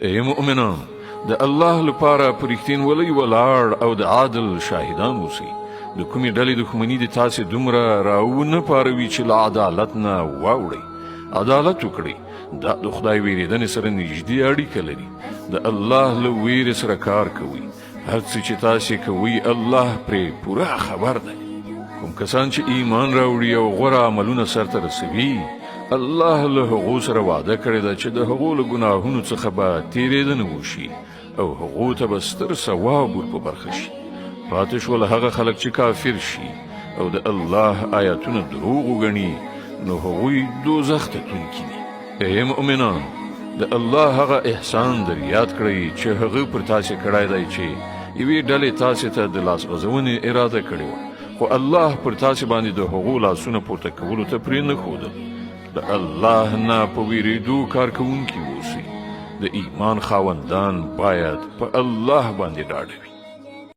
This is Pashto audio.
ای مؤمنان، د الله لپاره په رښتینولۍ ولاړ او د عادل شاهدان اوسئ. د کومې ډلې دښمني د تاسې دومره راونه پاروي چې له عدالت نه واوړئ. عدالت وکړئ. دا د خدای ویریدنې سره نږدې اړیکه لري. د الله له ویرې سره کار کوئ. هر څه چې تاسې کوئ الله پرې پوره خبر دی. کوم کسان چې ایمان راوړي او غوره عملونه سرته رسوي، الله له هغو سره وعده کړې ده چې د هغو له ګناهونو څخه به تیریدنه وشي او هغو ته به ستر ثواب ور په برخه شي. پاتې شول هغه خلک چې کافر شي او د الله آیاتونه دروغ وګڼي، نو هغوی دوزخ ته تلونکي دي. ای مؤمنان، د الله هغه احسان در یاد کړئ چې هغه پر تاسې کړی دی چې یوې ډلې تاسې ته د لاس غځونې اراده کړې وه، خو الله پر تاسې باندې د هغو لاسونه پورته کولو ته پرې نه ښودل. د الله نه په ویریدو کار کوونکي اوسئ. د ایمان خاوندان باید په الله باندې ډاډه وي.